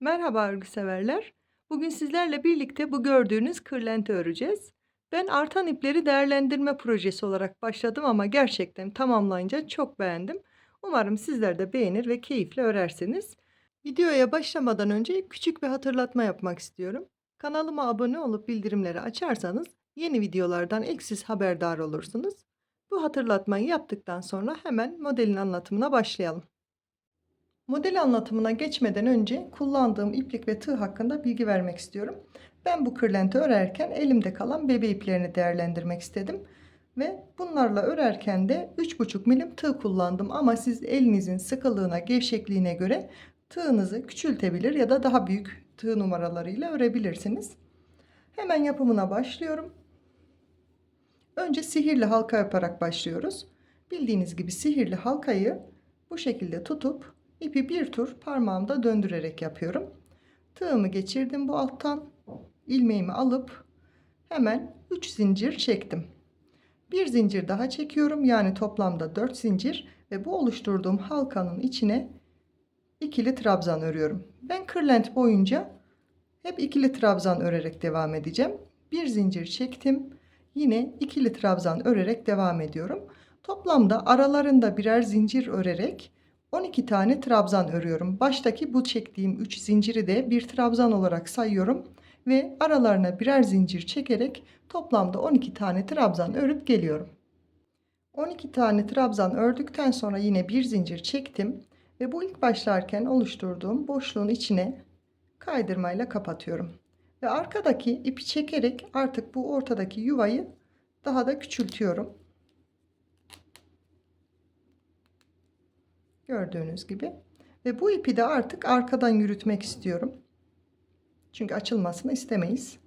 Merhaba örgü severler. Bugün sizlerle birlikte bu gördüğünüz kırlenti öreceğiz. Ben artan ipleri değerlendirme projesi olarak başladım ama gerçekten tamamlayınca çok beğendim. Umarım sizler de beğenir ve keyifle örersiniz. Videoya başlamadan önce küçük bir hatırlatma yapmak istiyorum. Kanalıma abone olup bildirimleri açarsanız yeni videolardan ilk siz haberdar olursunuz. Bu hatırlatmayı yaptıktan sonra hemen modelin anlatımına başlayalım. Model anlatımına geçmeden önce kullandığım iplik ve tığ hakkında bilgi vermek istiyorum. Ben bu kırlenti örerken elimde kalan bebe iplerini değerlendirmek istedim. Ve bunlarla örerken de 3,5 milim tığ kullandım. Ama siz elinizin sıkılığına, gevşekliğine göre tığınızı küçültebilir ya da daha büyük tığ numaralarıyla örebilirsiniz. Hemen yapımına başlıyorum. Önce sihirli halka yaparak başlıyoruz. Bildiğiniz gibi sihirli halkayı bu şekilde tutup ipi bir tur parmağımda döndürerek yapıyorum. Tığımı geçirdim bu alttan. İlmeğimi alıp hemen 3 zincir çektim. Bir zincir daha çekiyorum. Yani toplamda 4 zincir ve bu oluşturduğum halkanın içine ikili trabzan örüyorum. Ben kırlent boyunca hep ikili trabzan örerek devam edeceğim. Bir zincir çektim. Yine ikili trabzan örerek devam ediyorum. Toplamda aralarında birer zincir örerek 12 tane trabzan örüyorum. Baştaki bu çektiğim 3 zinciri de bir trabzan olarak sayıyorum ve aralarına birer zincir çekerek toplamda 12 tane trabzan örüp geliyorum. 12 tane trabzan ördükten sonra yine bir zincir çektim ve bu ilk başlarken oluşturduğum boşluğun içine kaydırmayla kapatıyorum. Ve arkadaki ipi çekerek artık bu ortadaki yuvayı daha da küçültüyorum. Gördüğünüz gibi. Ve bu ipi de artık arkadan yürütmek istiyorum. Çünkü açılmasını istemeyiz.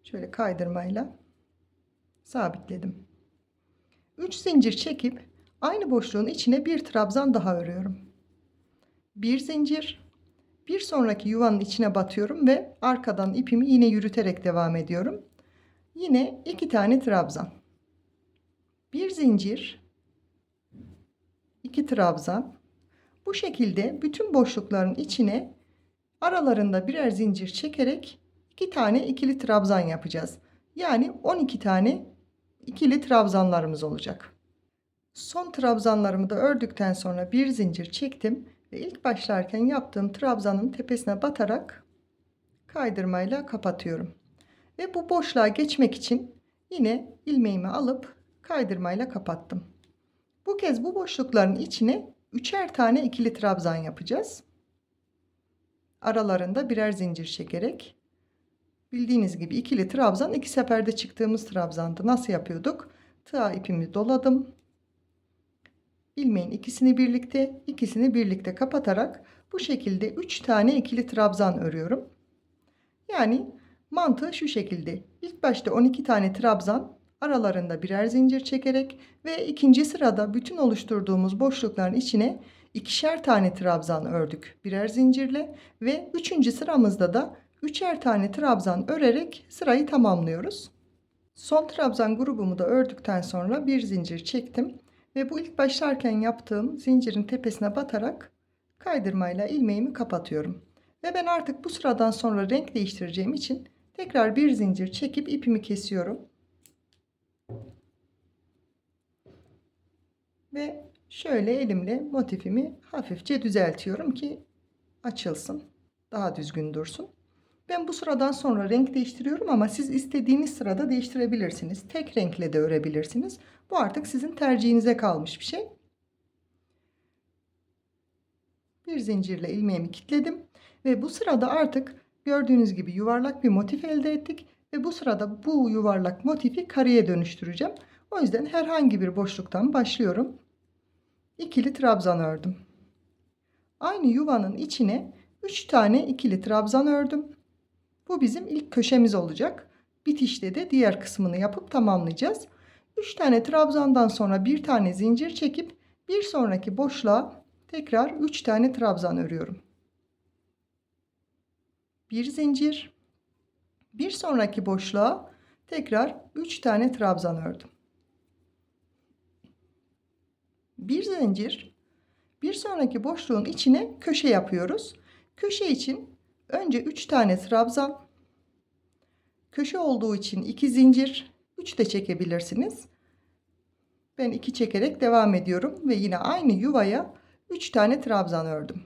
Şöyle kaydırmayla sabitledim. 3 zincir çekip aynı boşluğun içine bir trabzan daha örüyorum. Bir zincir, bir sonraki yuvanın içine batıyorum ve arkadan ipimi yine yürüterek devam ediyorum. Yine 2 tane trabzan. Bir zincir, 2 trabzan. Bu şekilde bütün boşlukların içine aralarında birer zincir çekerek 2 tane ikili trabzan yapacağız. Yani 12 tane ikili trabzanlarımız olacak. Son trabzanlarımı da ördükten sonra bir zincir çektim ve ilk başlarken yaptığım trabzanın tepesine batarak kaydırmayla kapatıyorum. Ve bu boşluğa geçmek için yine ilmeğimi alıp kaydırmayla kapattım. Bu kez bu boşlukların içine üçer tane ikili trabzan yapacağız. Aralarında birer zincir çekerek. Bildiğiniz gibi ikili trabzan iki seferde çıktığımız trabzandı. Nasıl yapıyorduk? Tığa ipimi doladım. İlmeğin ikisini birlikte kapatarak bu şekilde 3 tane ikili trabzan örüyorum. Yani mantığı şu şekilde. İlk başta 12 tane trabzan, aralarında birer zincir çekerek ve ikinci sırada bütün oluşturduğumuz boşlukların içine ikişer tane trabzan ördük birer zincirle ve üçüncü sıramızda da üçer tane trabzan örerek sırayı tamamlıyoruz. Son trabzan grubumu da ördükten sonra bir zincir çektim ve bu ilk başlarken yaptığım zincirin tepesine batarak kaydırmayla ilmeğimi kapatıyorum. Ve ben artık bu sıradan sonra renk değiştireceğim için tekrar bir zincir çekip ipimi kesiyorum. Ve şöyle elimle motifimi hafifçe düzeltiyorum ki açılsın, daha düzgün dursun. Ben bu sıradan sonra renk değiştiriyorum ama siz istediğiniz sırada değiştirebilirsiniz. Tek renkle de örebilirsiniz. Bu artık sizin tercihinize kalmış bir şey. Bir zincirle ilmeğimi kilitledim ve bu sırada artık gördüğünüz gibi yuvarlak bir motif elde ettik ve bu sırada bu yuvarlak motifi kareye dönüştüreceğim. O yüzden herhangi bir boşluktan başlıyorum. İkili trabzan ördüm. Aynı yuvanın içine 3 tane ikili trabzan ördüm. Bu bizim ilk köşemiz olacak. Bitişte de diğer kısmını yapıp tamamlayacağız. 3 tane trabzandan sonra bir tane zincir çekip bir sonraki boşluğa tekrar 3 tane trabzan örüyorum. Bir zincir, bir sonraki boşluğa tekrar 3 tane trabzan ördüm. Bir zincir, bir sonraki boşluğun içine köşe yapıyoruz. Köşe için Önce 3 tane trabzan, köşe olduğu için 2 zincir, 3 de çekebilirsiniz. Ben 2 çekerek devam ediyorum ve yine aynı yuvaya 3 tane trabzan ördüm.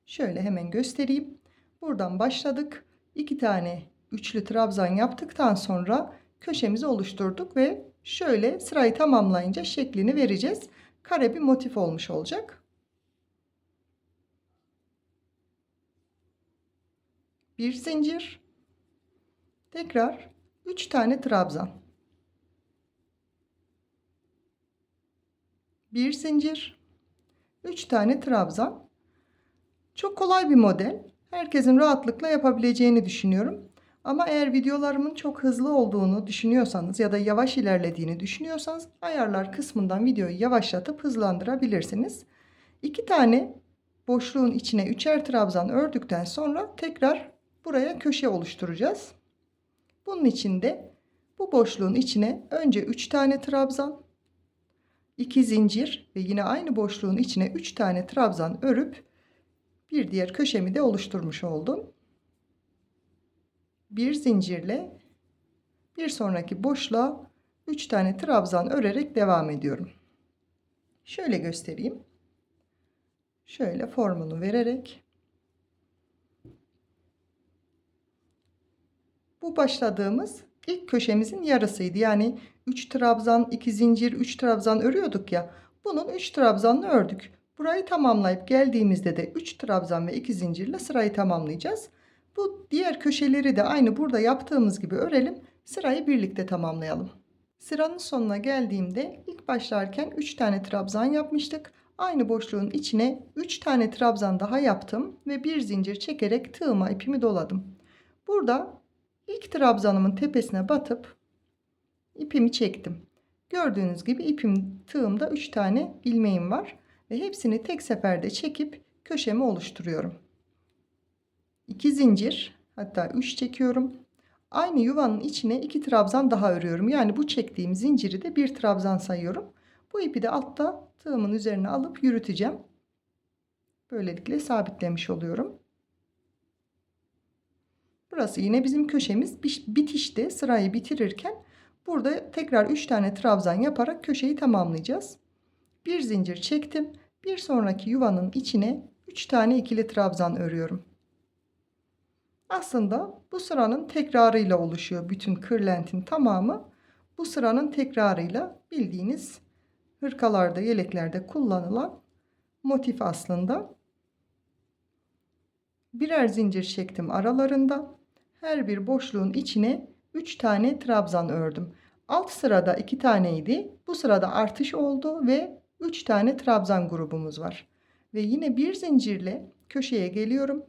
Şöyle hemen göstereyim. Buradan başladık. 2 tane üçlü trabzan yaptıktan sonra köşemizi oluşturduk ve şöyle sırayı tamamlayınca şeklini vereceğiz. Kare bir motif olmuş olacak. Bir zincir, tekrar 3 tane trabzan, bir zincir, 3 tane trabzan. Çok kolay bir model. Herkesin rahatlıkla yapabileceğini düşünüyorum. Ama eğer videolarımın çok hızlı olduğunu düşünüyorsanız ya da yavaş ilerlediğini düşünüyorsanız ayarlar kısmından videoyu yavaşlatıp hızlandırabilirsiniz. 2 tane boşluğun içine üçer trabzan ördükten sonra tekrar buraya köşe oluşturacağız. Bunun için de bu boşluğun içine önce 3 tane trabzan, 2 zincir ve yine aynı boşluğun içine 3 tane trabzan örüp bir diğer köşemi de oluşturmuş oldum. Bir zincirle bir sonraki boşluğa 3 tane trabzan örerek devam ediyorum. Şöyle göstereyim. Şöyle formunu vererek bu başladığımız ilk köşemizin yarısıydı. Yani 3 trabzan, 2 zincir, 3 trabzan örüyorduk ya. Bunun 3 trabzanını ördük. Burayı tamamlayıp geldiğimizde de 3 trabzan ve 2 zincirle sırayı tamamlayacağız. Bu diğer köşeleri de aynı burada yaptığımız gibi örelim. Sırayı birlikte tamamlayalım. Sıranın sonuna geldiğimde ilk başlarken 3 tane trabzan yapmıştık. Aynı boşluğun içine 3 tane trabzan daha yaptım ve bir zincir çekerek tığıma ipimi doladım. Burada ilk trabzanımın tepesine batıp ipimi çektim. Gördüğünüz gibi tığımda 3 tane ilmeğim var ve hepsini tek seferde çekip köşemi oluşturuyorum. 2 zincir, hatta 3 çekiyorum. Aynı yuvanın içine 2 trabzan daha örüyorum. Yani bu çektiğim zinciri de bir trabzan sayıyorum. Bu ipi de altta tığımın üzerine alıp yürüteceğim. Böylelikle sabitlemiş oluyorum. Burası yine bizim köşemiz. Bitişte sırayı bitirirken burada tekrar 3 tane trabzan yaparak köşeyi tamamlayacağız. Bir zincir çektim. Bir sonraki yuvanın içine 3 tane ikili trabzan örüyorum. Aslında bu sıranın tekrarıyla oluşuyor. Bütün kırlentin tamamı bu sıranın tekrarıyla, bildiğiniz hırkalarda, yeleklerde kullanılan motif aslında. Birer zincir çektim aralarında. Her bir boşluğun içine 3 tane trabzan ördüm. Alt sırada 2 taneydi. Bu sırada artış oldu ve 3 tane trabzan grubumuz var. Ve yine bir zincirle köşeye geliyorum.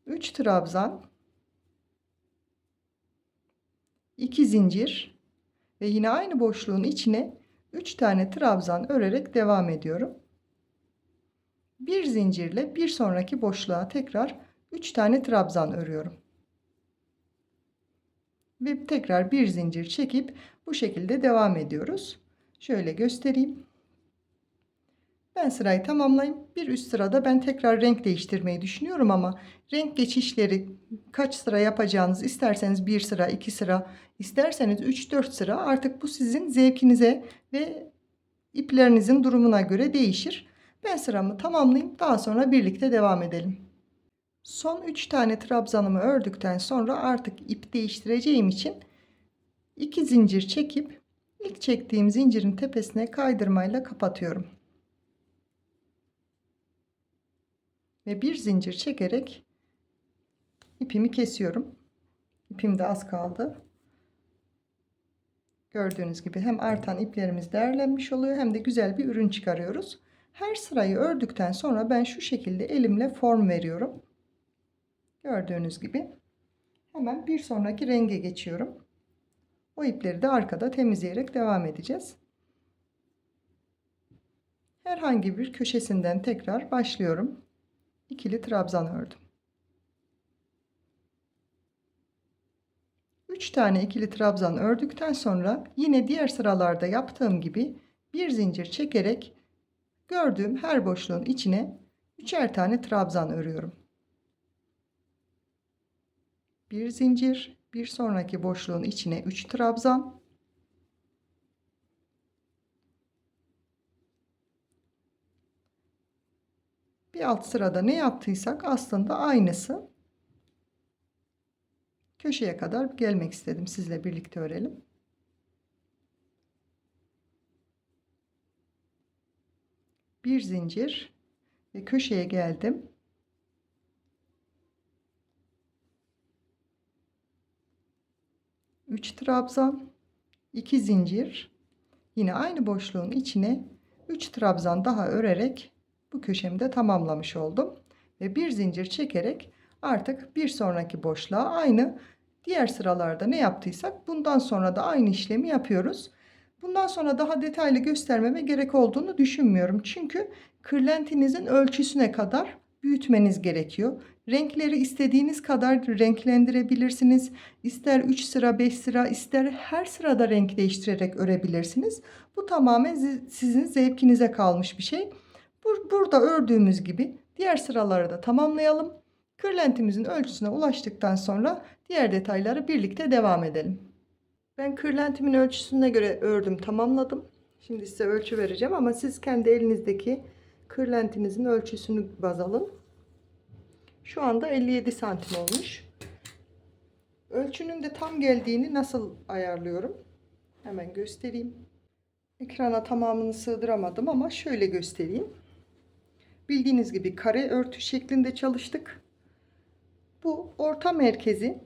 3 trabzan, 2 zincir ve yine aynı boşluğun içine 3 tane trabzan örerek devam ediyorum. Bir zincirle bir sonraki boşluğa tekrar 3 tane trabzan örüyorum. Ve tekrar bir zincir çekip bu şekilde devam ediyoruz. Şöyle göstereyim. Ben sırayı tamamlayayım. Bir üst sırada ben tekrar renk değiştirmeyi düşünüyorum ama renk geçişleri kaç sıra yapacağınız, isterseniz 1 sıra, 2 sıra, isterseniz 3-4 sıra, artık bu sizin zevkinize ve iplerinizin durumuna göre değişir. Ben sıramı tamamlayayım, daha sonra birlikte devam edelim. Son 3 tane trabzanımı ördükten sonra artık ip değiştireceğim için 2 zincir çekip ilk çektiğim zincirin tepesine kaydırmayla kapatıyorum. Ve bir zincir çekerek ipimi kesiyorum. İpim de az kaldı. Gördüğünüz gibi hem artan iplerimiz değerlenmiş oluyor hem de güzel bir ürün çıkarıyoruz. Her sırayı ördükten sonra ben şu şekilde elimle form veriyorum. Gördüğünüz gibi hemen bir sonraki renge geçiyorum. O ipleri de arkada temizleyerek devam edeceğiz. Herhangi bir köşesinden tekrar başlıyorum. İkili trabzan ördüm. 3 tane ikili trabzan ördükten sonra yine diğer sıralarda yaptığım gibi bir zincir çekerek gördüğüm her boşluğun içine üçer tane trabzan örüyorum. Bir zincir, bir sonraki boşluğun içine 3 trabzan, bir alt sırada ne yaptıysak aslında aynısı. Köşeye kadar gelmek istedim, sizle birlikte örelim. Bir zincir ve köşeye geldim. 3 trabzan, 2 zincir, yine aynı boşluğun içine 3 trabzan daha örerek bu köşemi de tamamlamış oldum ve bir zincir çekerek artık bir sonraki boşluğa aynı diğer sıralarda ne yaptıysak bundan sonra da aynı işlemi yapıyoruz. Bundan sonra daha detaylı göstermeme gerek olduğunu düşünmüyorum. Çünkü kırlentinizin ölçüsüne kadar büyütmeniz gerekiyor. Renkleri istediğiniz kadar renklendirebilirsiniz. İster 3 sıra 5 sıra ister her sırada renk değiştirerek örebilirsiniz. Bu tamamen sizin zevkinize kalmış bir şey. Burada ördüğümüz gibi diğer sıraları da tamamlayalım. Kırlentimizin ölçüsüne ulaştıktan sonra diğer detayları birlikte devam edelim. Ben kırlentimin ölçüsüne göre ördüm, tamamladım. Şimdi size ölçü vereceğim ama siz kendi elinizdeki kırlentinizin ölçüsünü baz alın. Şu anda 57 santim olmuş. Ölçünün de tam geldiğini nasıl ayarlıyorum? Hemen göstereyim. Ekrana tamamını sığdıramadım ama şöyle göstereyim. Bildiğiniz gibi kare örtü şeklinde çalıştık. Bu orta merkezi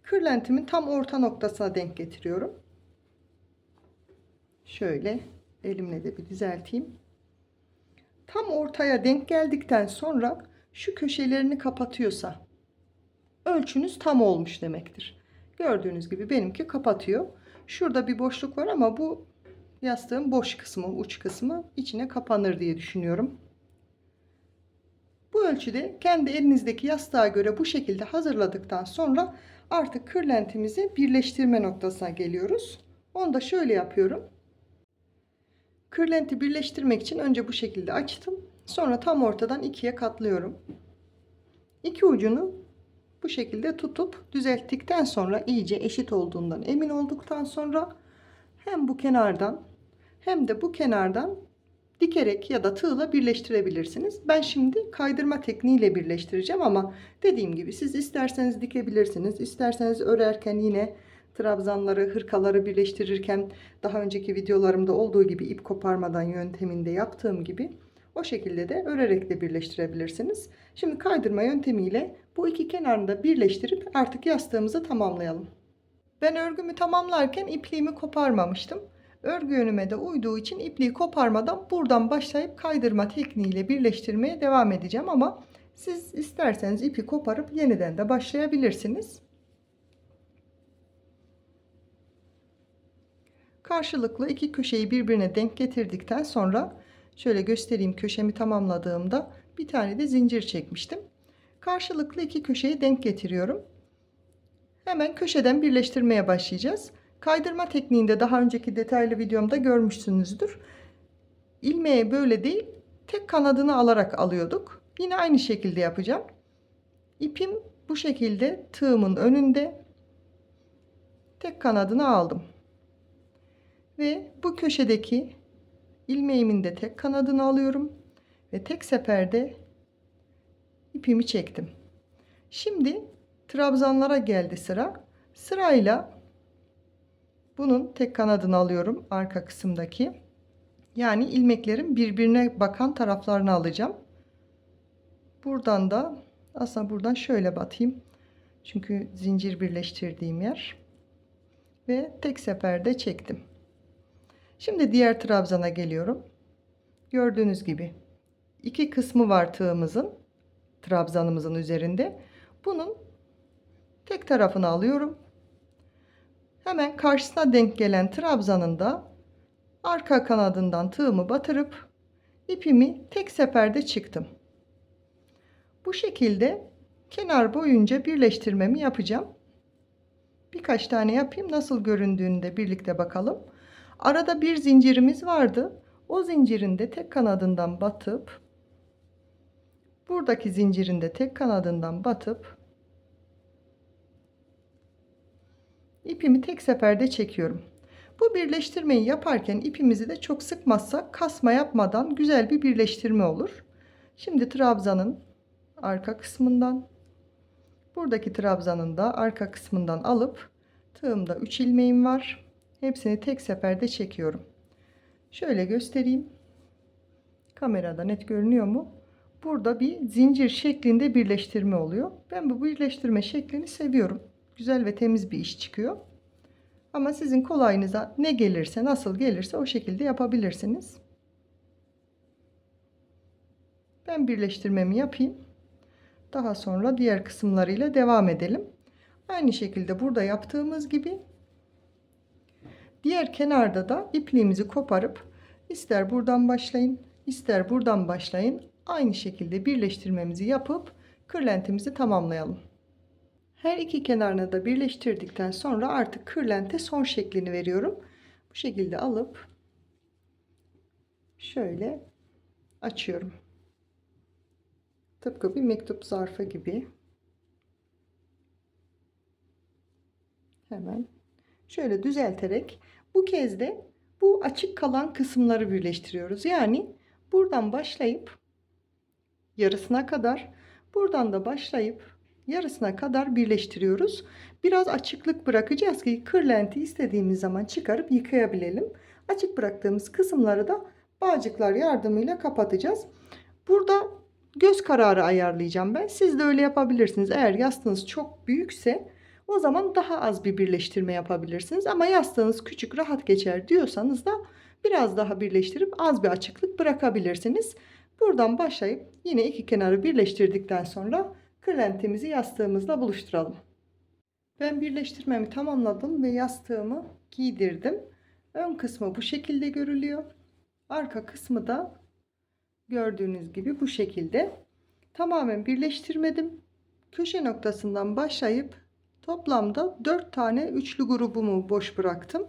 kırlentimin tam orta noktasına denk getiriyorum. Şöyle elimle de bir düzelteyim. Tam ortaya denk geldikten sonra şu köşelerini kapatıyorsa ölçünüz tam olmuş demektir. Gördüğünüz gibi benimki kapatıyor. Şurada bir boşluk var ama bu yastığın boş kısmı, uç kısmı içine kapanır diye düşünüyorum. Bu ölçüde kendi elinizdeki yastığa göre bu şekilde hazırladıktan sonra artık kırlentimizi birleştirme noktasına geliyoruz. Onu da şöyle yapıyorum. Kırlenti birleştirmek için önce bu şekilde açtım. Sonra tam ortadan ikiye katlıyorum. İki ucunu bu şekilde tutup düzelttikten sonra iyice eşit olduğundan emin olduktan sonra hem bu kenardan hem de bu kenardan dikerek ya da tığla birleştirebilirsiniz. Ben şimdi kaydırma tekniğiyle birleştireceğim ama dediğim gibi siz isterseniz dikebilirsiniz. İsterseniz örerken yine trabzanları, hırkaları birleştirirken daha önceki videolarımda olduğu gibi ip koparmadan yönteminde yaptığım gibi o şekilde de örerek de birleştirebilirsiniz. Şimdi kaydırma yöntemiyle bu iki kenarını da birleştirip artık yastığımızı tamamlayalım. Ben örgümü tamamlarken ipliğimi koparmamıştım. Örgü yönüme de uyduğu için ipliği koparmadan buradan başlayıp kaydırma tekniğiyle birleştirmeye devam edeceğim ama siz isterseniz ipi koparıp yeniden de başlayabilirsiniz. Karşılıklı iki köşeyi birbirine denk getirdikten sonra şöyle göstereyim, köşemi tamamladığımda bir tane de zincir çekmiştim. Karşılıklı iki köşeyi denk getiriyorum. Hemen köşeden birleştirmeye başlayacağız. Kaydırma tekniğinde daha önceki detaylı videomda görmüşsünüzdür. İlmeğe böyle değil, tek kanadını alarak alıyorduk. Yine aynı şekilde yapacağım. İpim bu şekilde tığımın önünde, tek kanadını aldım. Ve bu köşedeki ilmeğimin de tek kanadını alıyorum ve tek seferde ipimi çektim. Şimdi trabzanlara geldi sıra. Sırayla bunun tek kanadını alıyorum, arka kısımdaki. Yani ilmeklerin birbirine bakan taraflarını alacağım. Buradan da aslında buradan şöyle batayım. Çünkü zincir birleştirdiğim yer. Ve tek seferde çektim. Şimdi diğer trabzana geliyorum. Gördüğünüz gibi iki kısmı var tığımızın, trabzanımızın üzerinde. Bunun tek tarafını alıyorum. Hemen karşısına denk gelen trabzanın da arka kanadından tığımı batırıp ipimi tek seferde çıktım. Bu şekilde kenar boyunca birleştirmemi yapacağım. Birkaç tane yapayım, nasıl göründüğünü de birlikte bakalım. Arada bir zincirimiz vardı. O zincirin de tek kanadından batıp buradaki zincirin de tek kanadından batıp ipimi tek seferde çekiyorum. Bu birleştirmeyi yaparken ipimizi de çok sıkmazsak kasma yapmadan güzel bir birleştirme olur. Şimdi trabzanın arka kısmından, buradaki trabzanın da arka kısmından alıp tığımda 3 ilmeğim var. Hepsini tek seferde çekiyorum. Şöyle göstereyim. Kamerada net görünüyor mu? Burada bir zincir şeklinde birleştirme oluyor. Ben bu birleştirme şeklini seviyorum. Güzel ve temiz bir iş çıkıyor. Ama sizin kolayınıza ne gelirse, nasıl gelirse o şekilde yapabilirsiniz. Ben birleştirmemi yapayım. Daha sonra diğer kısımlarıyla devam edelim. Aynı şekilde burada yaptığımız gibi diğer kenarda da ipliğimizi koparıp ister buradan başlayın, ister buradan başlayın. Aynı şekilde birleştirmemizi yapıp kırlentimizi tamamlayalım. Her iki kenarını da birleştirdikten sonra artık kırlente son şeklini veriyorum. Bu şekilde alıp şöyle açıyorum. Tıpkı bir mektup zarfı gibi. Hemen şöyle düzelterek bu kez de bu açık kalan kısımları birleştiriyoruz. Yani buradan başlayıp yarısına kadar, buradan da başlayıp yarısına kadar birleştiriyoruz. Biraz açıklık bırakacağız ki kırlenti istediğimiz zaman çıkarıp yıkayabilelim. Açık bıraktığımız kısımları da bağcıklar yardımıyla kapatacağız. Burada göz kararı ayarlayacağım ben. Siz de öyle yapabilirsiniz. Eğer yastığınız çok büyükse o zaman daha az bir birleştirme yapabilirsiniz. Ama yastığınız küçük, rahat geçer diyorsanız da biraz daha birleştirip az bir açıklık bırakabilirsiniz. Buradan başlayıp yine iki kenarı birleştirdikten sonra kırlentimizi yastığımızla buluşturalım. Ben birleştirmemi tamamladım ve yastığımı giydirdim. Ön kısmı bu şekilde görülüyor. Arka kısmı da gördüğünüz gibi bu şekilde. Tamamen birleştirmedim. Köşe noktasından başlayıp toplamda 4 tane üçlü grubumu boş bıraktım.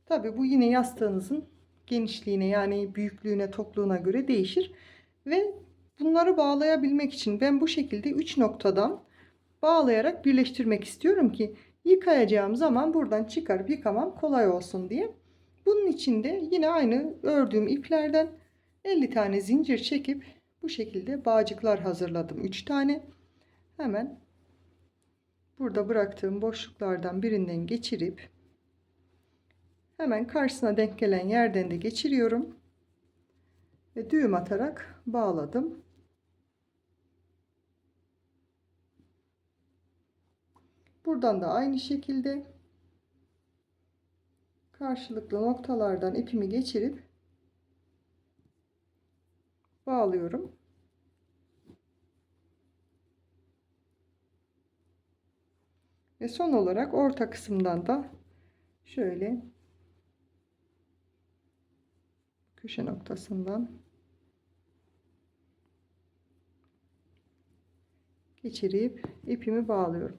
Tabi bu yine yastığınızın genişliğine, yani büyüklüğüne, tokluğuna göre değişir. Ve bunları bağlayabilmek için ben bu şekilde 3 noktadan bağlayarak birleştirmek istiyorum ki yıkayacağım zaman buradan çıkarıp yıkamam kolay olsun diye. Bunun için de yine aynı ördüğüm iplerden 50 tane zincir çekip bu şekilde bağcıklar hazırladım. 3 tane. Hemen burada bıraktığım boşluklardan birinden geçirip hemen karşısına denk gelen yerden de geçiriyorum ve düğüm atarak bağladım. Buradan da aynı şekilde karşılıklı noktalardan ipimi geçirip bağlıyorum. Ve son olarak orta kısımdan da şöyle köşe noktasından geçirip ipimi bağlıyorum.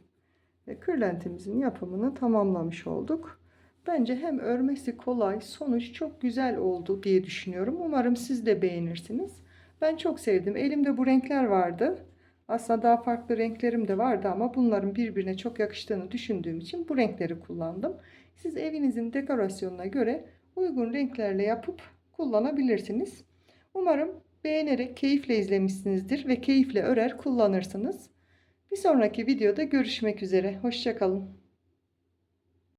Ve kırlentimizin yapımını tamamlamış olduk. Bence hem örmesi kolay, sonuç çok güzel oldu diye düşünüyorum. Umarım siz de beğenirsiniz. Ben çok sevdim. Elimde bu renkler vardı. Aslında daha farklı renklerim de vardı ama bunların birbirine çok yakıştığını düşündüğüm için bu renkleri kullandım. Siz evinizin dekorasyonuna göre uygun renklerle yapıp kullanabilirsiniz. Umarım beğenerek, keyifle izlemişsinizdir ve keyifle örer kullanırsınız. Bir sonraki videoda görüşmek üzere. Hoşça kalın.